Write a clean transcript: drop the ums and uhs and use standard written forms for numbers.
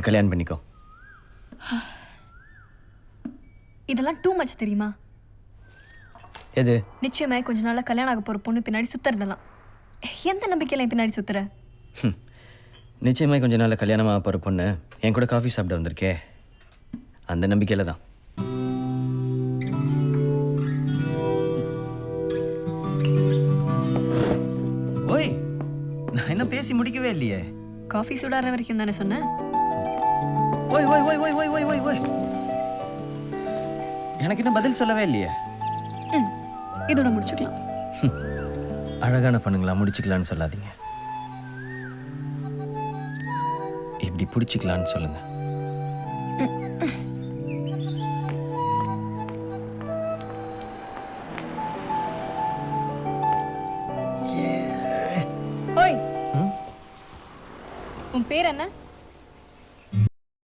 கல்யாணம் பண்ணிக்கோ. இதெல்லாம் டூ மச் தெரியுமா? எது? நிச்சயமா கொஞ்ச நாளா கல்யாணம் ஆக போற பொண்ணு பின்னாடி சுத்துறதெல்லாம். எந்த நம்பிக்கையில பின்னாடி சுத்துற? நிச்சயமாக கொஞ்ச நாள் கல்யாணமாக போகிற பொண்ணு என் கூட காஃபி சாப்பிட வந்திருக்கே, அந்த நம்பிக்கையில் தான். ஓய், நான் என்ன பேசி முடிக்கவே இல்லையே. காஃபி சூடாற வரைக்கும் தானே சொன்னேன். ஓய் ஓய் ஓய் ஓய் ஓய் ஓய் ஓய் ஓய், எனக்கு இன்னும் பதில் சொல்லவே இல்லையே. இதோட முடிச்சுக்கலாம். அழகான பொண்ணுங்களா முடிச்சுக்கலான்னு சொல்லாதீங்க, இப்படி பிடிச்சிக்கலான்னு சொல்லுங்க. ஓய், உன் பேர் என்ன?